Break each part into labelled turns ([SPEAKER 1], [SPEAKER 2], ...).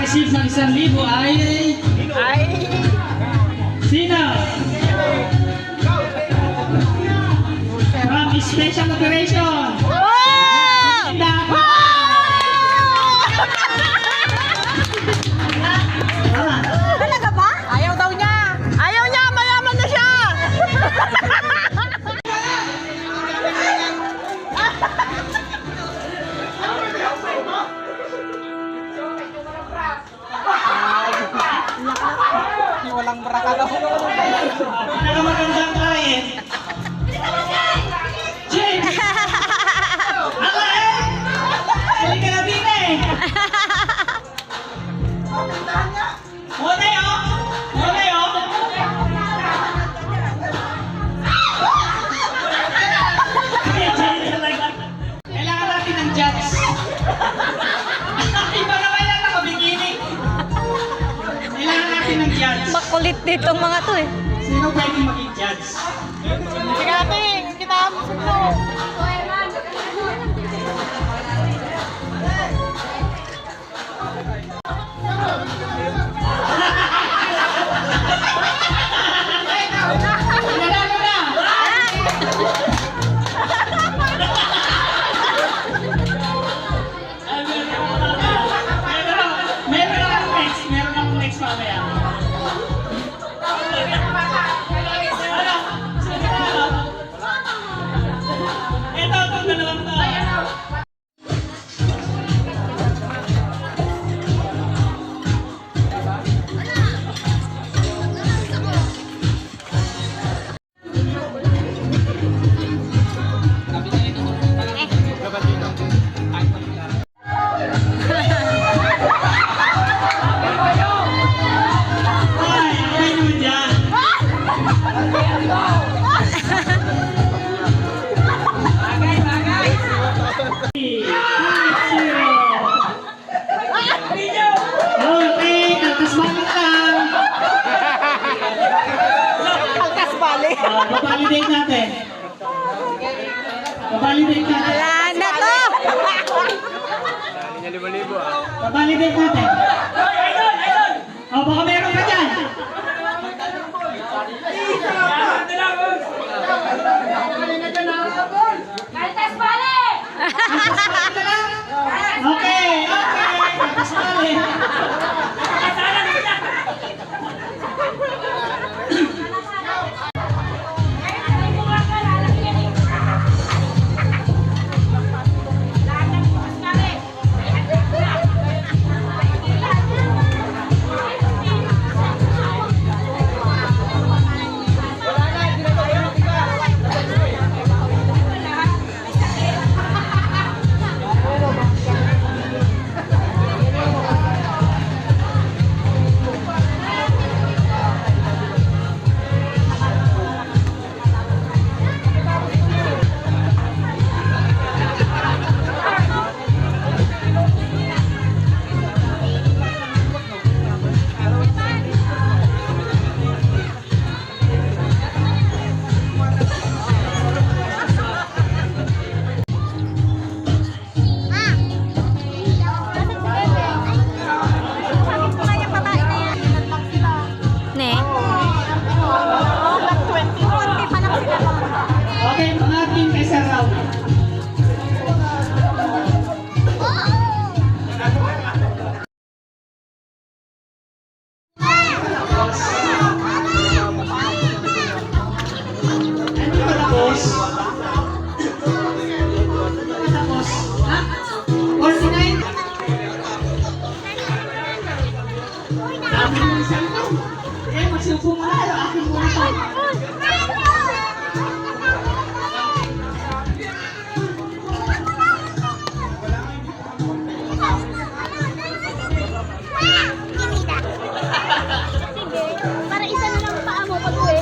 [SPEAKER 1] naka-receive ng 1,000 ay... Sino? From Special Operation!
[SPEAKER 2] Talaga ba? Ayaw daw niya. Ayaw niya, mayaman na siya. Walang braka daw.
[SPEAKER 1] Pinakamagandang client. James! Ako eh! Hindi ka na bine! Monay oh! Monay oh! Kailangan natin ng judge. Iba naman lang nakabikini. Kailangan natin ng judge.
[SPEAKER 2] Makulit ditong mga to eh.
[SPEAKER 1] Sino pwede maging judge?
[SPEAKER 2] Sige natin, kita mo sa
[SPEAKER 1] Meron akong next mamaya. Ito, dalawang to. Babalidate natin. Babalidate natin.
[SPEAKER 2] Wala na to!
[SPEAKER 1] Babalidate natin. O, baka meron ka dyan.
[SPEAKER 2] Kaltas bale!
[SPEAKER 1] Okay, okay. Kaltas bale. Okay, mga team kaysa round. Ano ba tapos? Tapos? Ha? 49? Dami ng cellphone. Eh, magsiupo mo na. Akin mo na to.
[SPEAKER 3] Para isa na lang paa mo pag-uwi.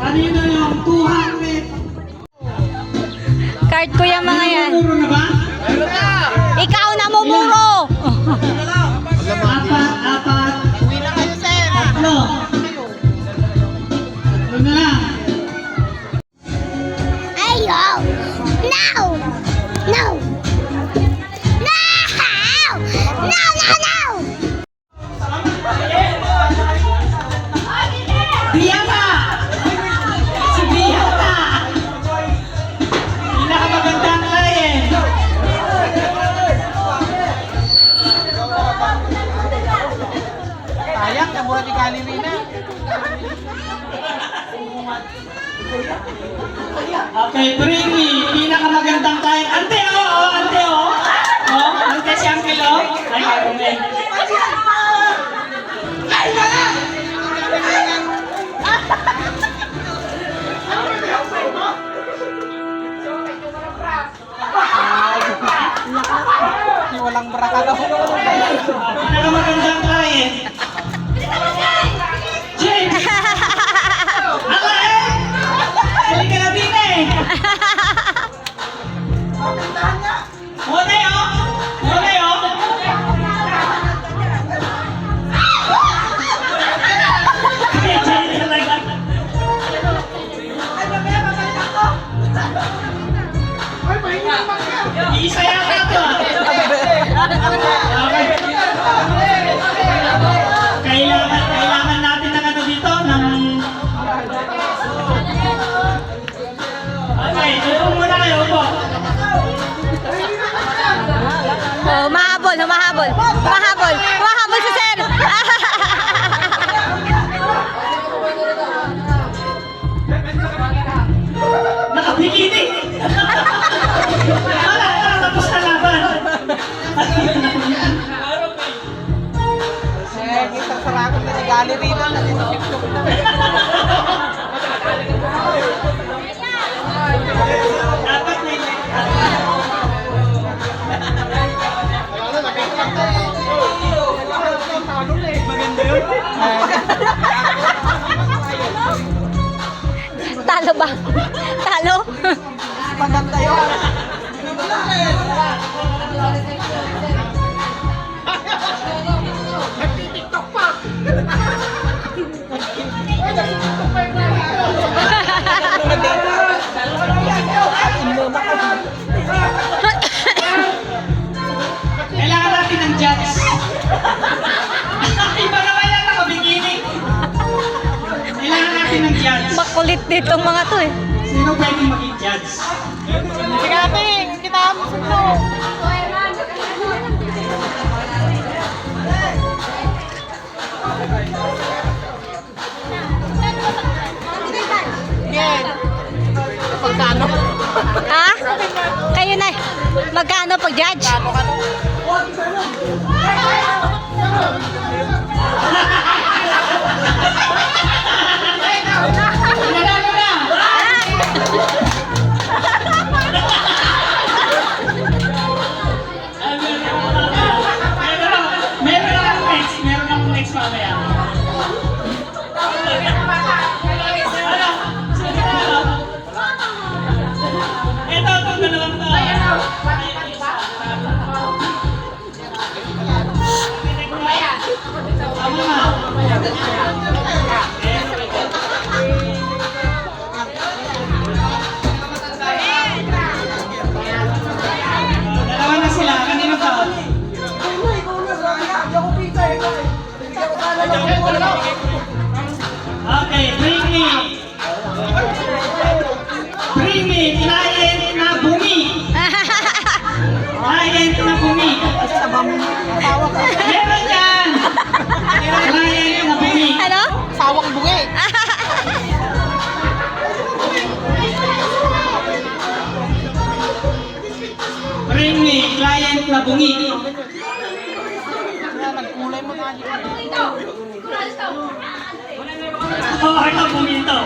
[SPEAKER 1] Kanina yung 200.
[SPEAKER 2] Card ko yung mga yan.
[SPEAKER 1] Puro na ba?
[SPEAKER 2] Ikaw na mumuro!
[SPEAKER 1] Apat,
[SPEAKER 2] Sayang, namura ni Galirina.
[SPEAKER 1] Okay, bring me. Pinakamagandang client. Ante, oh, ante, oh. Oh, ante si Uncle, oh. Ay, Carmen.
[SPEAKER 2] Ay, walang baraka daw.
[SPEAKER 1] Pinakamagandang client. James! Ako eh! Halika na din eh! Muna yun! Muna yun! Isa yata ito ah! Okay. Kailangan natin ng ano dito, ng... Okay, upo muna kayo, upo.
[SPEAKER 3] Oh, mahabol, humahabol. Humahabol. Humahabol si Sir.
[SPEAKER 1] Nakabikini! Wala, tapos na laban.
[SPEAKER 2] Eh, kita sarakot na ni Galirina. Nag-tiktok na.
[SPEAKER 1] Dapat may... Maganda yun.
[SPEAKER 3] Talo ba? Talo?
[SPEAKER 2] Maganda yun.
[SPEAKER 1] Kailangan natin ng judge. Iba naman yan, nakabikini. Kailangan natin ng judge.
[SPEAKER 3] Makulit ditong mga to eh.
[SPEAKER 1] Sino pwedeng maging judge?
[SPEAKER 2] Sige ating, kita mo sundo. Yan. Pagkano?
[SPEAKER 3] Ha? Kayo na. Magkano pag judge?
[SPEAKER 1] Manalo na! Meron akong next mamaya. Ito, itong dalawang to. Tama na. Dalawa na sila. Kanino to? Okay, bring me. Bring me, client na bumi. Client na bumi. Meron yan. Client na bumi.
[SPEAKER 3] Ano?
[SPEAKER 2] Sawang bungi.
[SPEAKER 1] Bring me, client na bungi.
[SPEAKER 2] Nagkulay mo nga
[SPEAKER 1] Oh, ito bumi ito.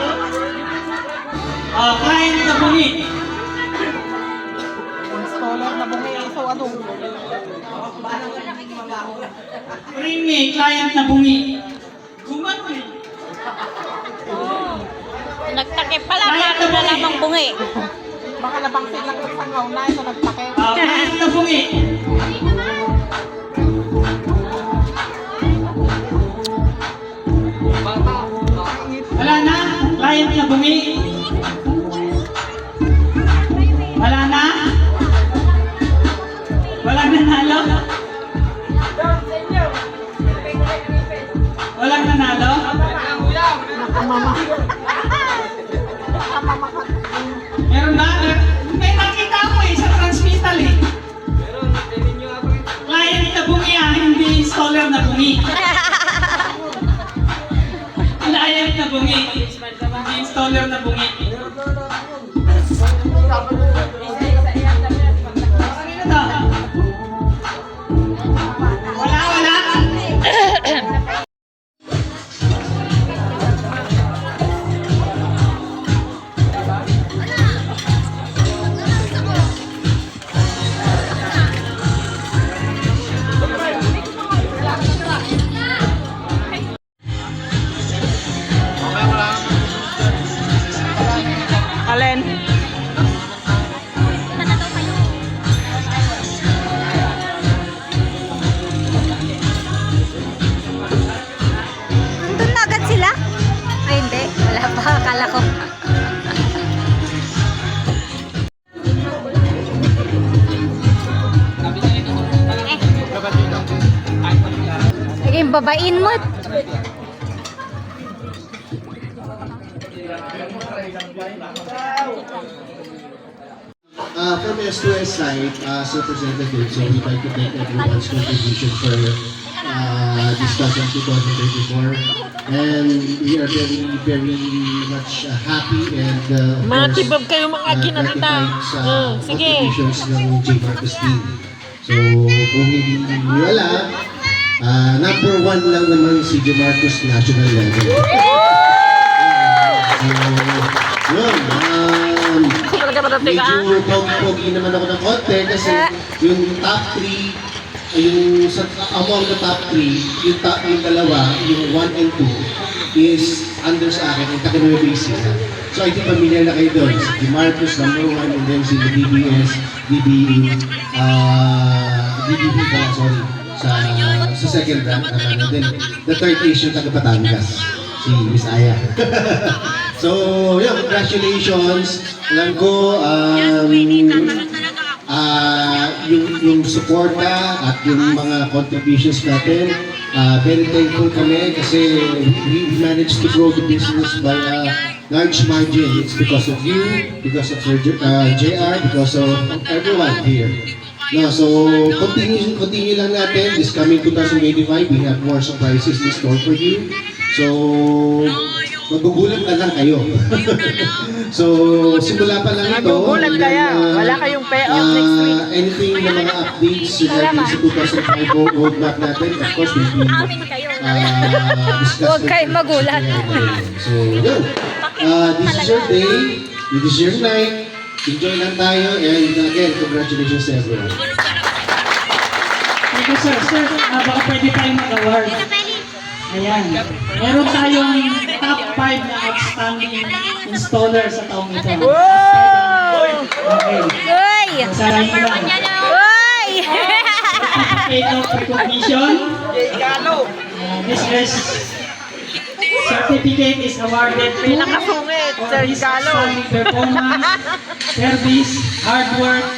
[SPEAKER 1] Oh, client na bumi.
[SPEAKER 2] Installer na bungi. So ano?
[SPEAKER 1] Bring me, client na bungi. Gumano eh.
[SPEAKER 3] Nagtakip pala.
[SPEAKER 1] Client na
[SPEAKER 3] Meron na
[SPEAKER 1] bungi.
[SPEAKER 3] lamang bungi.
[SPEAKER 2] Baka labang silang sangaw na ito nagtakip.
[SPEAKER 1] Oh, client na bungi. Wala na, client na bungi. Wala na? Walang nanalo? Walang nanalo?
[SPEAKER 2] Nakamama.
[SPEAKER 1] Meron ba? May nakita ko eh sa transmittal eh. Client na bungi ah, hindi
[SPEAKER 3] Kala ko. Naging babain mo.
[SPEAKER 4] From S2S side, as representative, so we'd like to thank everyone's contribution for discussion 2024. And we are very, very much happy and of
[SPEAKER 2] Matibab
[SPEAKER 4] course,
[SPEAKER 2] kayo mga kinatita.
[SPEAKER 4] gratified sa
[SPEAKER 2] Sige.
[SPEAKER 4] contributions ng J. Marcos team. So, kung hindi nyo alam, number 1 lang naman si J. Marcos national level. So, yun, medyo pogi naman ako ng konti kasi yung top 3, yung among the top 3, yung dalawa, yung 1 and 2 is under sa akin, yung Takinoy Basic. So I think familiar na kayo doon. Si Marcos number 1 and then si DBS, DBB pala, sorry, sa second rank naman. And then the third is yung taga Batangas, si Miss Aya. So, yeah, congratulations. Alam ko, yung suporta at yung mga contributions natin, very thankful kami kasi we managed to grow the business by a large margin. It's because of you, because of JR, because of everyone here. No, so continue lang natin. This coming 2025, we have more surprises in store for you. So, magugulat na lang kayo. So, simula pa lang ito.
[SPEAKER 2] Magugulat kaya. Wala kayong payoff next week.
[SPEAKER 4] Anything na mga updates regarding sa 2025 roadmap natin, of course, we'll be discussed.
[SPEAKER 3] Huwag kayo magulat.
[SPEAKER 4] So, yun. This is your day. This is your night. Enjoy lang tayo. And again, congratulations to everyone.
[SPEAKER 1] Thank you, sir. Sir, baka pwede tayong mag-award. Ayan. Meron tayong top 5 na outstanding installer sa taong ito. Okay.
[SPEAKER 3] Uy!
[SPEAKER 1] Sasaray ko lang.
[SPEAKER 3] Uy!
[SPEAKER 1] Certificate of recognition. This is certificate is awarded to
[SPEAKER 2] Pinakasungit,
[SPEAKER 1] for
[SPEAKER 2] Sir
[SPEAKER 1] his
[SPEAKER 2] Galo.
[SPEAKER 1] outstanding performance, service, hard work,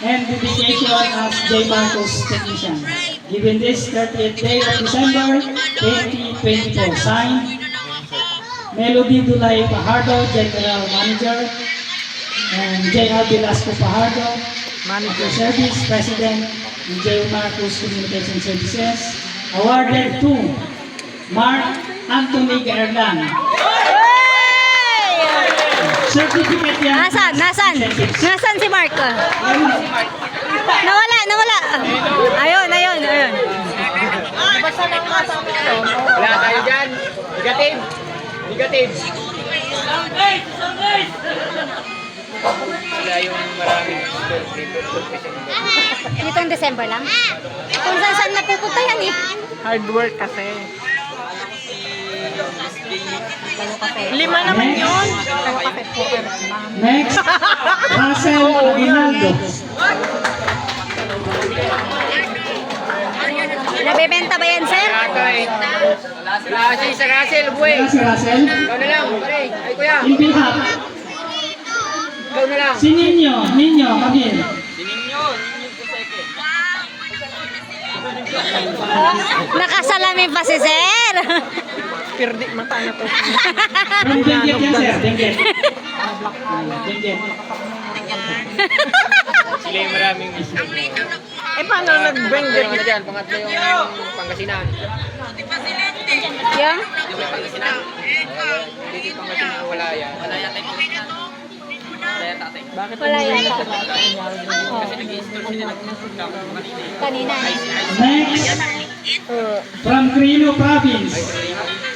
[SPEAKER 1] and dedication as J. Marcos Technician. Given this 30th day of December 2024, signed Melody Dulay Fajardo, General Manager, and J.R. Velasco Fajardo, Manager Service President, and J. Marcos Communication Services, awarded to Mark Anthony Gaerlan. Certificate yan.
[SPEAKER 3] Nasaan si Mark? Nawala. Ayun.
[SPEAKER 5] Wala tayo dyan. Negative. Wala yung maraming
[SPEAKER 3] Itong December lang? Kung saan napupunta yan eh.
[SPEAKER 2] Hard work kasi. 5 naman yun.
[SPEAKER 1] Next, Russell Aguinaldo.
[SPEAKER 3] Nabebenta ba yan, sir?
[SPEAKER 5] Si Russell, buhay.
[SPEAKER 1] Si Russell.
[SPEAKER 5] Ikaw na lang, pare. Ay, kuya.
[SPEAKER 1] In behalf,
[SPEAKER 5] Ikaw na lang.
[SPEAKER 1] si Ninyo, Camille.
[SPEAKER 3] Nakasalamin pa si sir.
[SPEAKER 2] Pirdi mata na to.
[SPEAKER 1] From Benguet yan, sir. Benguet. Benguet.
[SPEAKER 5] Sila yung maraming
[SPEAKER 2] Paano nag-benguet?
[SPEAKER 5] na dyan. Pangatlo yung Pangasinan.
[SPEAKER 3] Yung?
[SPEAKER 5] Yung may Pangasinan. Dito yung Pangasinan, wala yan. Wala yan, tatay.
[SPEAKER 2] Bakit
[SPEAKER 3] Wala yan.
[SPEAKER 5] Kasi nag-i-store sila ng
[SPEAKER 3] Kanina.
[SPEAKER 1] Next, from Quirino Province,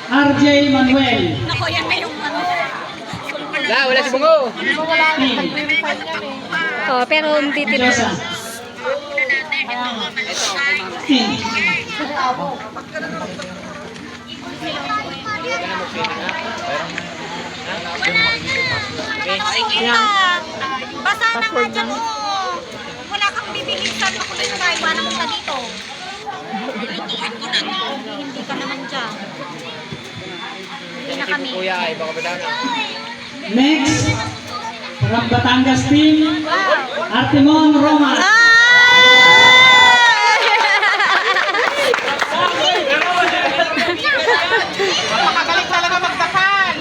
[SPEAKER 1] RJ Manuel.
[SPEAKER 5] Wala si Bungo.
[SPEAKER 3] Oh, pero hindi
[SPEAKER 1] Diyosa. Tin.
[SPEAKER 3] Basta na nga dyan mo. Wala kang bibiling sa makulit ka. Iwanan mo sa dito. Hindi ka naman dyan. Hindi na kami.
[SPEAKER 5] ay, baka badana.
[SPEAKER 1] Next, from Batangas team, Artemon Roma.
[SPEAKER 2] Makagaling talaga magdasal.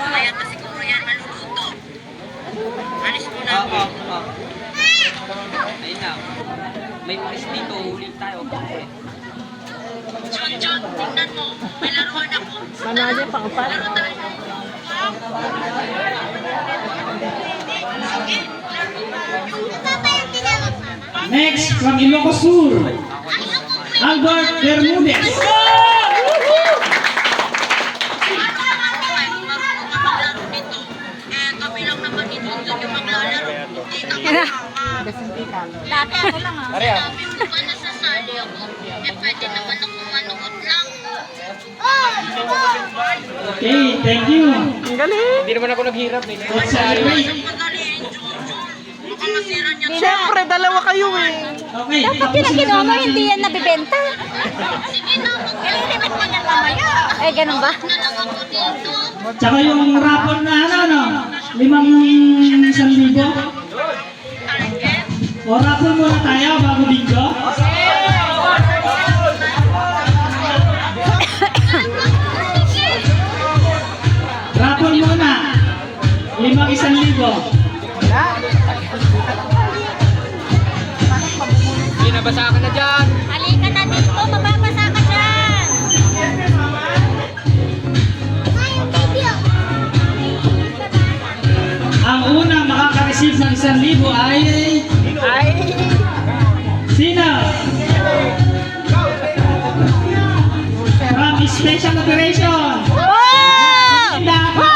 [SPEAKER 3] Kaya na siguro yan maluluto. Alis mo na.
[SPEAKER 5] Ayun na. May pulis dito, huli tayo.
[SPEAKER 3] John, tingnan mo. May laruan ako.
[SPEAKER 2] Manadya pa pa.
[SPEAKER 3] Laro tayo. Sige, laro tayo. Tatay ang tinawag sana.
[SPEAKER 1] Next, from Ilocos Sur, Albert Bermudez.
[SPEAKER 3] Dati ako lang ah.
[SPEAKER 5] Are, ah.
[SPEAKER 3] Sabi mo ba nasasali ako? Eh pwede naman ako manood lang.
[SPEAKER 1] Okay, thank you.
[SPEAKER 2] Ang galing.
[SPEAKER 5] Hindi naman ako naghirap eh.
[SPEAKER 1] Let's celebrate.
[SPEAKER 3] Magaling, Jojo. Baka masira niya to.
[SPEAKER 2] Siyempre, dalawa kayo eh.
[SPEAKER 1] Okay,
[SPEAKER 6] Dapat
[SPEAKER 1] tapos
[SPEAKER 6] yung
[SPEAKER 1] na
[SPEAKER 6] kinuha mo,
[SPEAKER 1] natin.
[SPEAKER 6] hindi yan nabibenta.
[SPEAKER 3] Sige na, mag-eliminate mo niya mamaya.
[SPEAKER 6] Eh, ganun ba?
[SPEAKER 3] Na lang ako dito.
[SPEAKER 1] Tsaka yung raffle na ano, 5,000.
[SPEAKER 3] Target.
[SPEAKER 1] O raffle muna tayo bago bingo. Raffle muna. 5,000.
[SPEAKER 5] Hindi, nabasa ka na dyan.
[SPEAKER 3] Halika na dito, mababasa ka dyan.
[SPEAKER 1] Ang unang makaka-receive ng 1,000 ay
[SPEAKER 2] Ay.
[SPEAKER 1] sino? From Special Operation.
[SPEAKER 6] Oh!
[SPEAKER 1] Tama.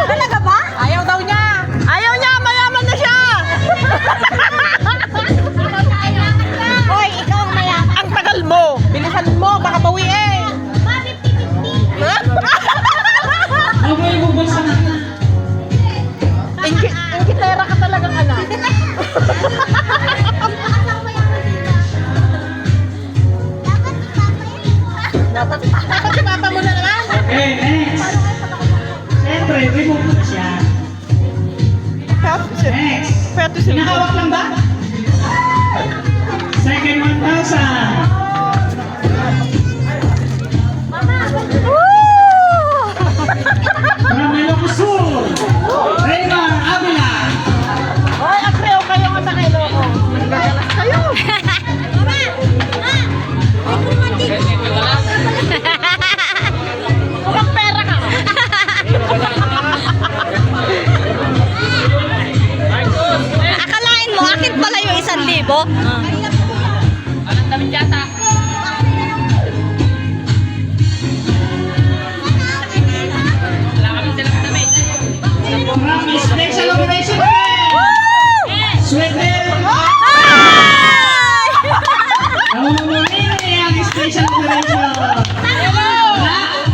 [SPEAKER 6] Talaga ba?
[SPEAKER 2] Ayaw daw niya. Ayaw niya, mayaman na siya.
[SPEAKER 6] Hoy, ikaw ang mayaman.
[SPEAKER 2] Ang tagal mo. Bilisan mo, baka bawi eh.
[SPEAKER 1] Ako yung bubulsa na.
[SPEAKER 2] Ingitera ka talagang anak. Dapat si Papa mo na naman.
[SPEAKER 1] Okay, next. Siyempre, remove mo na siya. Next.
[SPEAKER 2] Pwede si
[SPEAKER 1] Pinahawak lang ba? Second 1,000. From Ilocos Sur, Raymar Avila.
[SPEAKER 2] Hoy, agreo kayo nga sa Ilocos. Nagagalas kayo. Walang pera ka.
[SPEAKER 6] Akalain mo, akin pala yung 1,000.
[SPEAKER 5] Anong damit yata? Wala kami silang damit.
[SPEAKER 1] From Special Operation. Sweater. Namumuli ang Special Operation.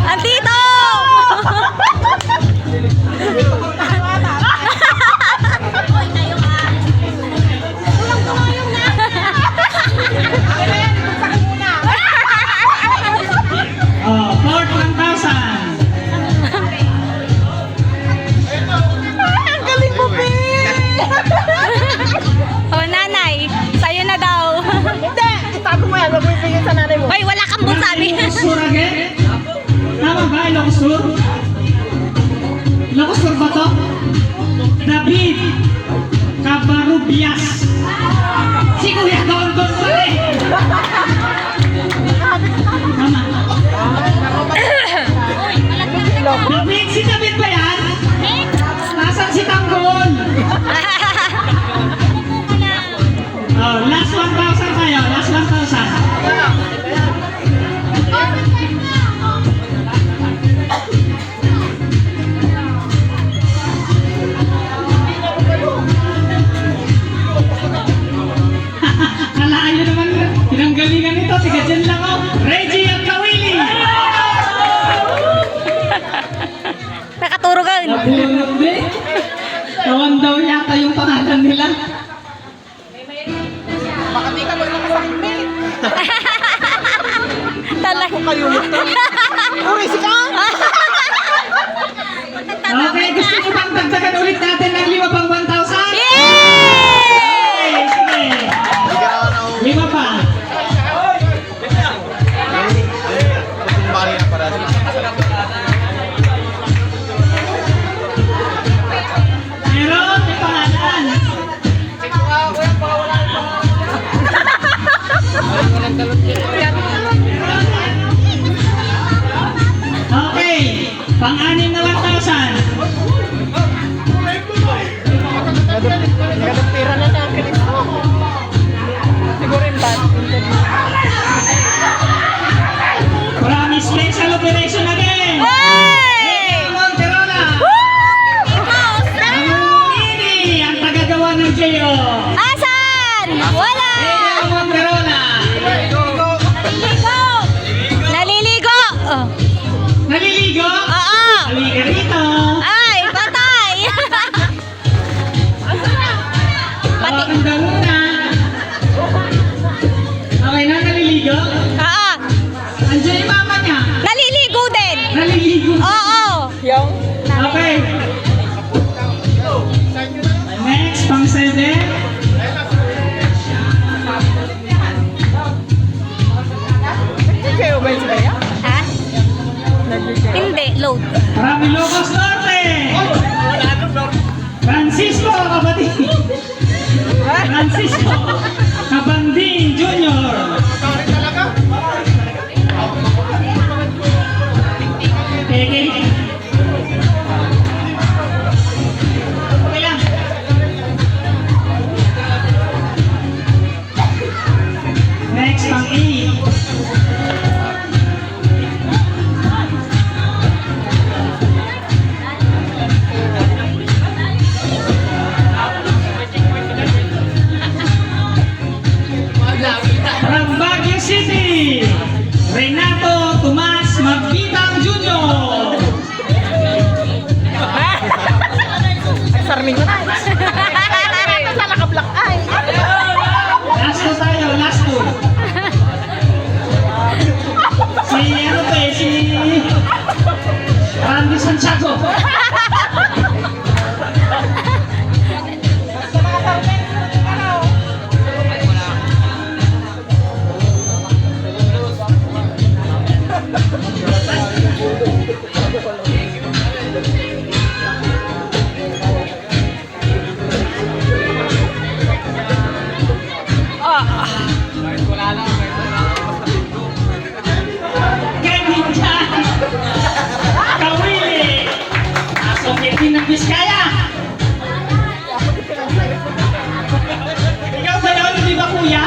[SPEAKER 6] Andito!
[SPEAKER 1] Fourth 1,000.
[SPEAKER 2] Ang galing mo, Be.
[SPEAKER 6] Oh, nanay, sa'yo na daw.
[SPEAKER 2] Hindi. Itago mo yan. Huwag mo ibigay sa nanay mo.
[SPEAKER 6] Hoy, wala kang sabi.
[SPEAKER 1] Ilocos Sur again? Tama ba, Ilocos Sur? Ilocos Sur ba to? David Cabarubias. Si Kuya Don Don pala eh. Tama. David, si David ba yan? Nasaan si Tanggol? Last 1,000 kayo, last 1,000. Kalaan nyo naman, pinanggalingan nito, tiga dyan lang ako. Reggie at Kawili!
[SPEAKER 6] Nakaturo ka.
[SPEAKER 1] Nabulog din. Kawan daw yata yung pangalan nila.
[SPEAKER 2] Baka di ka mo nakasakit, Be. kayo ito. Uris ka!
[SPEAKER 1] Okay, gusto nyo bang dagdagan ulit natin ng 5 pang 1,000?
[SPEAKER 6] Yay!
[SPEAKER 1] Okay, sige. 5 pa. Meron, may pangalan. Okay, pang-anim na 1,000.
[SPEAKER 2] Pira na sa akin. Siguro yung bad.
[SPEAKER 1] Promise special operation again.
[SPEAKER 6] Hey!
[SPEAKER 1] Monterola. Ang ang tagagawa ng J.O.
[SPEAKER 6] Asan? Wala!
[SPEAKER 1] Monterola.
[SPEAKER 6] Naliligo! Oh.
[SPEAKER 1] Naliligo?
[SPEAKER 6] Oo!
[SPEAKER 1] Halika rito.
[SPEAKER 6] Ay, patay!
[SPEAKER 1] Hawakan ka muna. Okay na, naliligo?
[SPEAKER 6] Oo!
[SPEAKER 1] Andiyan yung mama niya.
[SPEAKER 6] Naliligo din!
[SPEAKER 1] Naliligo.
[SPEAKER 6] Oo!
[SPEAKER 2] Yung?
[SPEAKER 1] Okay. Next, pang-7.
[SPEAKER 2] Kayo ba yung sabaya?
[SPEAKER 6] Ha? Hindi, load.
[SPEAKER 1] Marami Locos Norte. Francisco, kapatid. Francisco. Kabanding Junior. Okay. Okay lang. Next, pang-8. From Baguio City, Renato Tomas Magbitang Jr.
[SPEAKER 2] Ay, sarming ko na. Sa naka-black eye.
[SPEAKER 1] Last two tayo, last two. Si ano to eh, si Randy Santiago. Kevin Chan. Kawili. Asong ng Biskaya. Ikaw ba yun? Di ba kuya?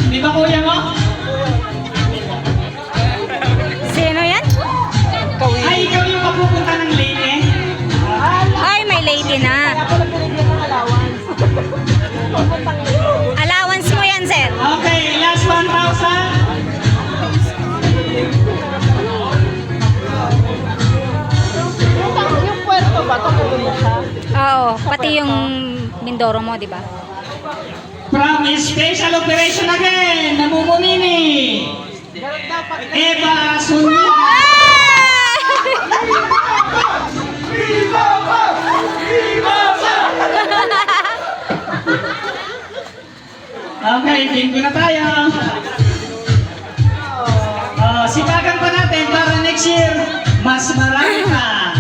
[SPEAKER 1] Di ba kuya mo?
[SPEAKER 6] Sino yan?
[SPEAKER 1] Ay, ikaw yung mapupunta ng Leyte?
[SPEAKER 6] Ay, may lady na. Allowance mo yan, sir.
[SPEAKER 1] Okay, last 1,000.
[SPEAKER 2] Yung puerto ba? Tutuloy mo siya?
[SPEAKER 6] Oo, pati yung Mindoro mo, di ba?
[SPEAKER 1] From Special Operation again, namumumini. Eva Sunita. Okay, bingo na tayo. Sipagan pa natin para next year, mas marami pa.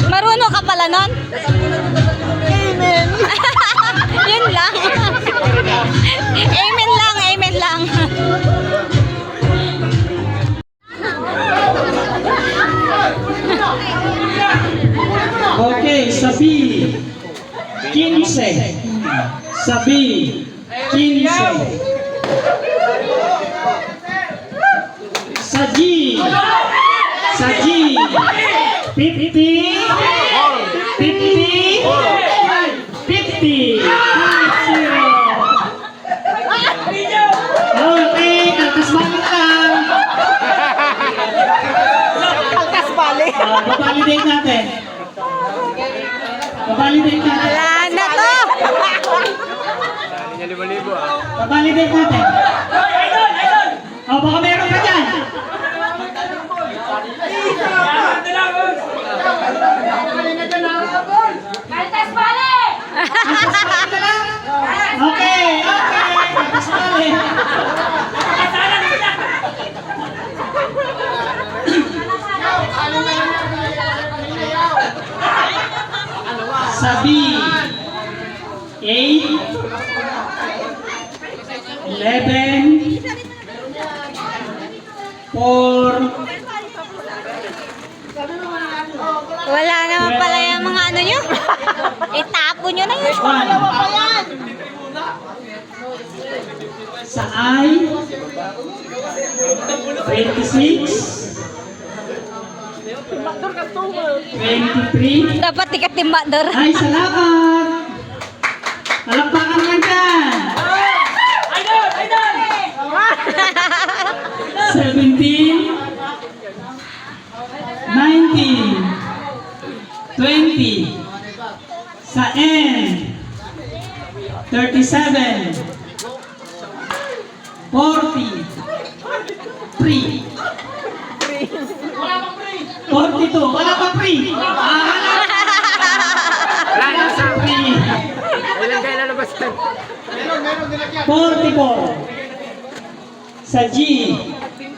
[SPEAKER 6] Marunong ka pala nun?
[SPEAKER 2] Amen.
[SPEAKER 6] Yun lang. Amen lang, amen lang.
[SPEAKER 1] Okay, sabi 15. Sabi 15. Saji. Saji. 50. 50. 50. 50. Babalidate natin. Babalidate natin.
[SPEAKER 6] Wala na to.
[SPEAKER 5] Dali niya 5,000 ah.
[SPEAKER 1] Babalidate natin. O, baka meron ka dyan.
[SPEAKER 3] Kaltas bale!
[SPEAKER 1] Okay, okay. Tapos mali. Sabi 8 11 4
[SPEAKER 6] Wala naman pala yung mga ano nyo. Itapon nyo na yun.
[SPEAKER 1] 1. Sa I 26 23
[SPEAKER 6] Dapat tikat timba dor.
[SPEAKER 1] Ay, salamat! Palakpakan lang dyan! 17 19 20 sa N 37 40 3 42 wala pa free!
[SPEAKER 5] Wala na sa
[SPEAKER 1] Free!
[SPEAKER 5] Ilan kayo lalabasan?
[SPEAKER 1] 44 sa G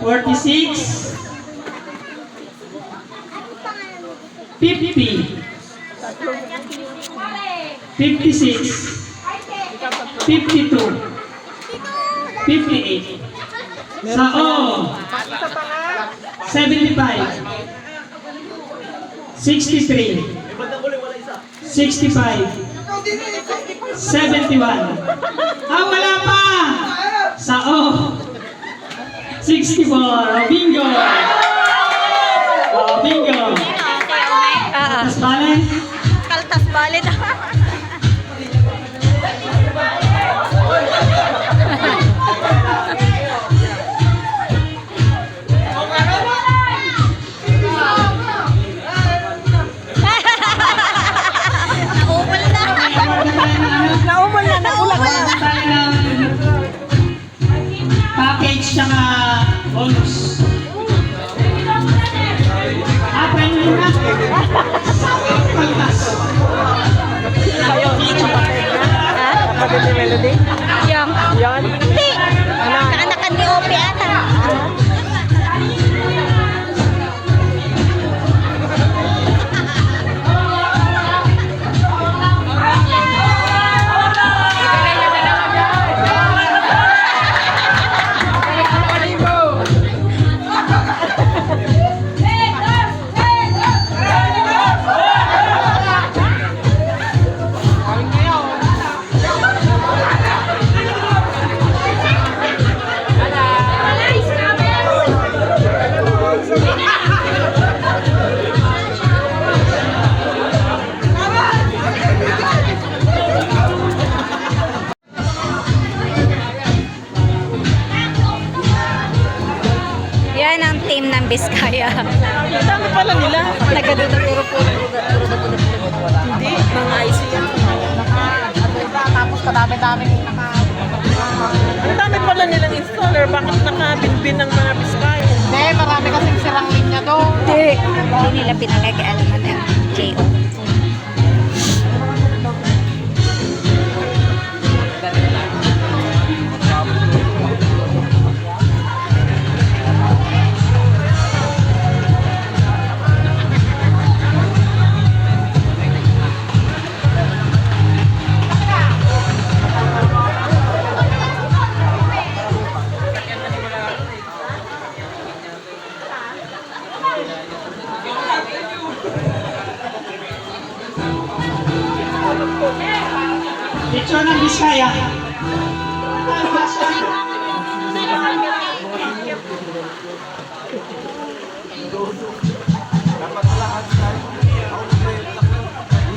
[SPEAKER 1] 46 50 56 52 58 sa O 75 63 65 71 wala pa sa O 64 bingo bingo tapos balik
[SPEAKER 6] Kaltas bali na. Naupal na.
[SPEAKER 2] Nauman na, naulang na.
[SPEAKER 1] Award tayo ng package tsaka bonus. Premium na. Kaltas.
[SPEAKER 2] Kapatid ni Melody?
[SPEAKER 6] Yung.
[SPEAKER 2] Yan.
[SPEAKER 6] Hindi. Kaanakan ni Opi ata. Yan ang team ng Biskaya.
[SPEAKER 2] Dami pala nila.
[SPEAKER 6] Nagkaduduturo po.
[SPEAKER 2] Hindi, mga IC yan. Tapos kadami-dami ang dami pala nilang installer. Bakit nakabinbin ng mga Biskaya? Hindi, marami kasing sirang linya doon.
[SPEAKER 6] Hindi nila pinagkakaalaman ang JO.
[SPEAKER 1] Picture ng Biskaya.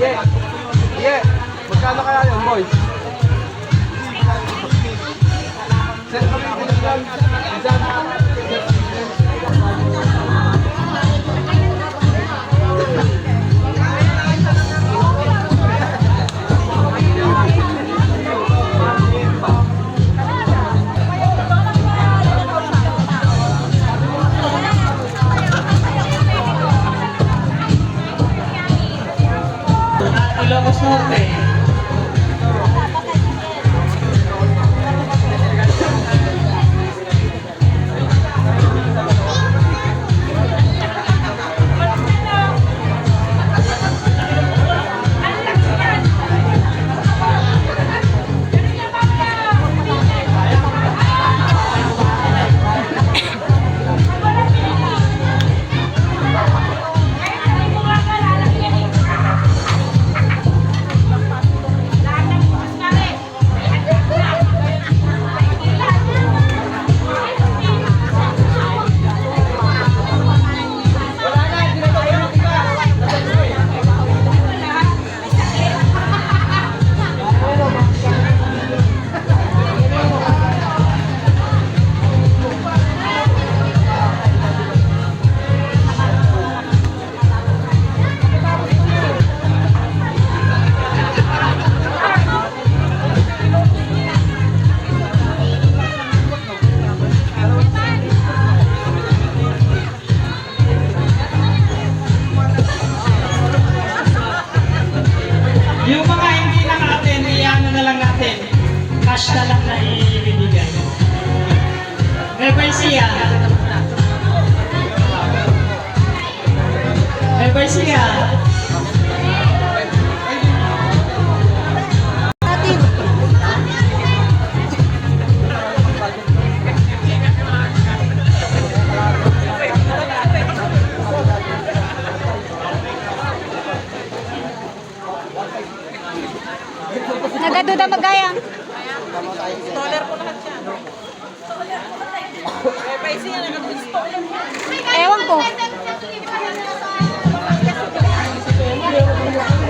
[SPEAKER 5] Yeah. Magkano kaya yun, boys? Set kami lang.
[SPEAKER 1] Ilocos Norte. Yung mga hindi naka-attend, iyan na lang natin. Cash na lang na ibibigay. Reversia. Reversia.
[SPEAKER 6] Nagaduda magayang.
[SPEAKER 2] Installer po lahat yan. FIC yan, nag-installer.
[SPEAKER 6] Ewan ko.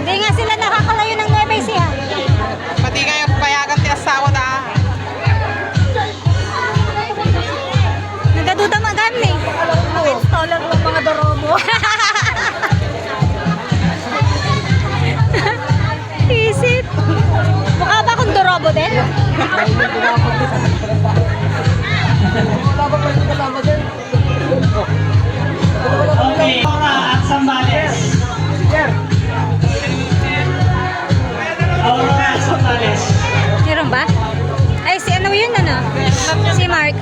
[SPEAKER 6] Hindi nga sila nakakalayo ng Nueva Ecija.
[SPEAKER 2] Pati kayo payagan ti asawa na.
[SPEAKER 6] Nagaduda magayang eh. Installer ng mga dorobo. Isip. Mukha ba akong dorobo din?
[SPEAKER 1] Okay. Aura at Sambales. Aura at Sambales.
[SPEAKER 6] Meron ba? Ay, si ano yun ano? Si Mark.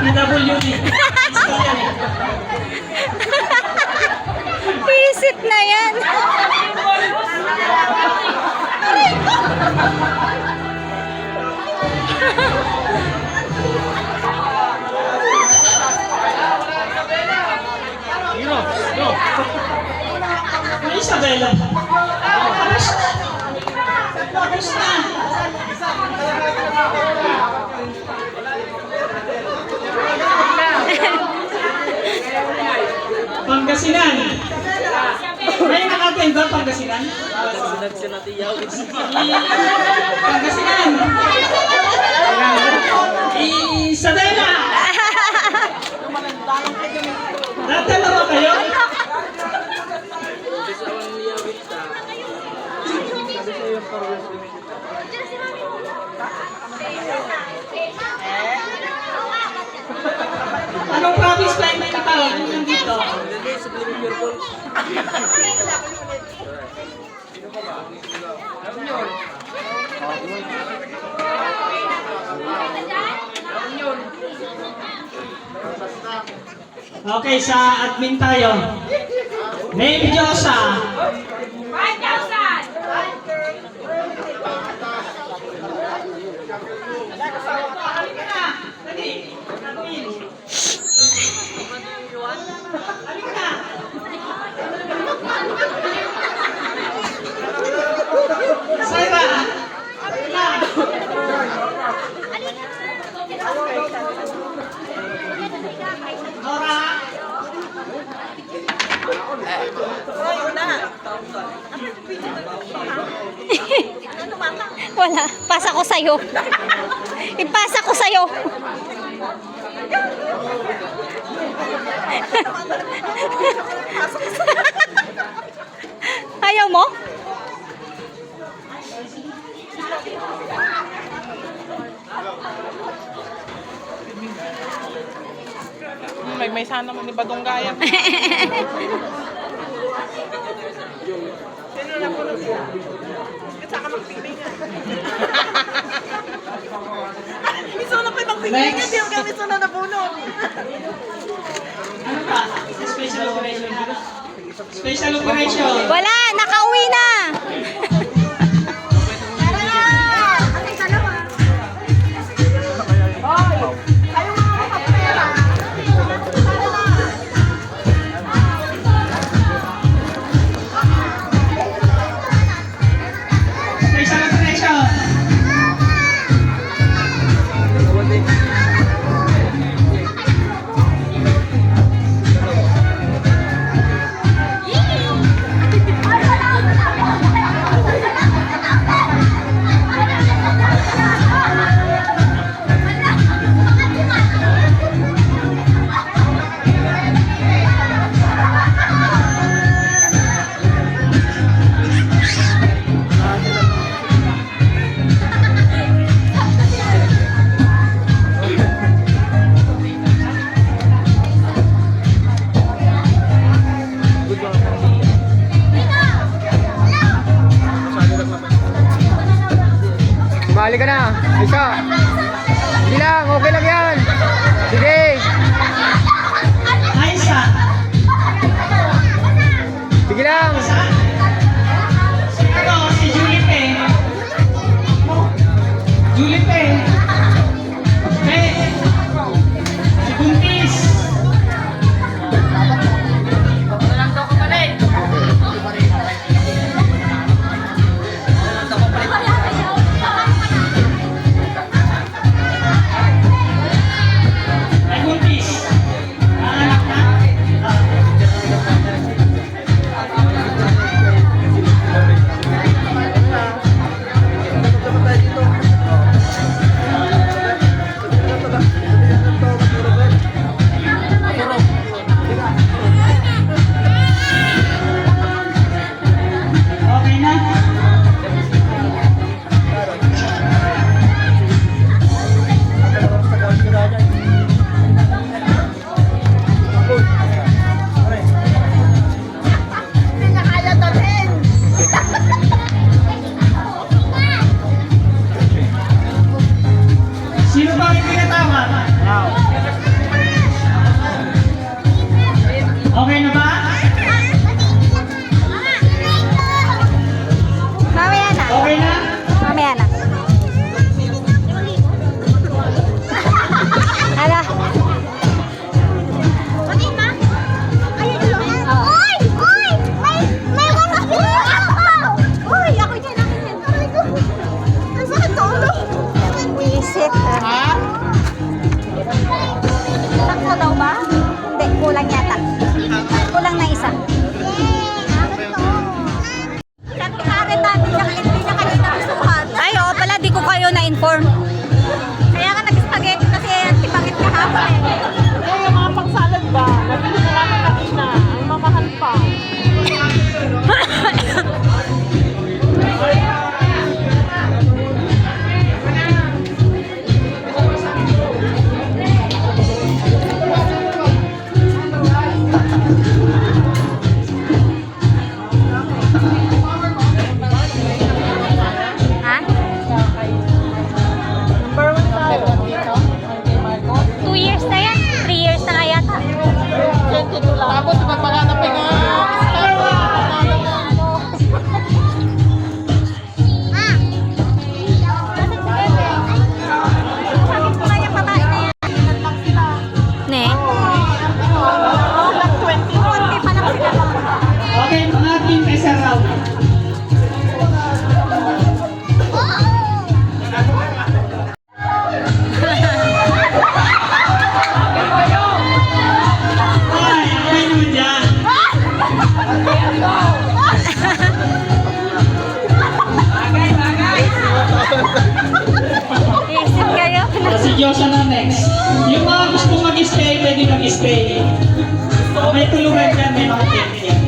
[SPEAKER 1] PWD. Istorya eh.
[SPEAKER 6] Visit na yan.
[SPEAKER 1] May Isabela. Tapos na. Pangasinan. May nakaten ba Pangasinan? Pangasinan. Isabela. Natalawa kayo? Anong province ba yung may natawag yung nandito? Okay, sa admin tayo. Name Diyosa. 5,000. Sarah. Nora.
[SPEAKER 6] Wala. Pasa ko sa'yo. Ipasa ko sa'yo. Ayaw mo?
[SPEAKER 2] May sana naman ni Badong Gaya. Sino na po na siya? Saka magpili nga. Miso na pa ibang pili nga. Hindi yung gamit sa nanabunod.
[SPEAKER 1] Ano pa? Special operation. Special operation.
[SPEAKER 6] Wala. Nakauwi na.
[SPEAKER 1] Special operation.
[SPEAKER 5] Sumali ka na. Isa. Sige lang. Okay lang yan. Sige.
[SPEAKER 1] Aisa.
[SPEAKER 5] Sige lang.
[SPEAKER 1] Ano? Si Julipe. Julipe. Si Buntis.
[SPEAKER 6] Form. Kaya ka nag-spaghetti kasi antipangit kahapon eh.
[SPEAKER 2] Eh, yung mga pang-salad ba? Nabili ko namin kanina. Ang mamahal pa.
[SPEAKER 6] Ha?
[SPEAKER 2] Number 1 tayo.
[SPEAKER 6] 2 years na yan. 3 years na nga yata.
[SPEAKER 2] 22 lang. Tapos magpaganap nga.
[SPEAKER 3] Bakit ko kaya babae na yan?
[SPEAKER 6] Ne?
[SPEAKER 2] Lang 20.
[SPEAKER 3] Konti pa lang sila.
[SPEAKER 1] Okay, mga team isa round. Ay, okay naman dyan.
[SPEAKER 6] Iisip kayo.
[SPEAKER 1] Si Diyosa na next. Yung mga gusto mag-stay, pwede mag-stay. May tulungan dyan, may mga tent yan.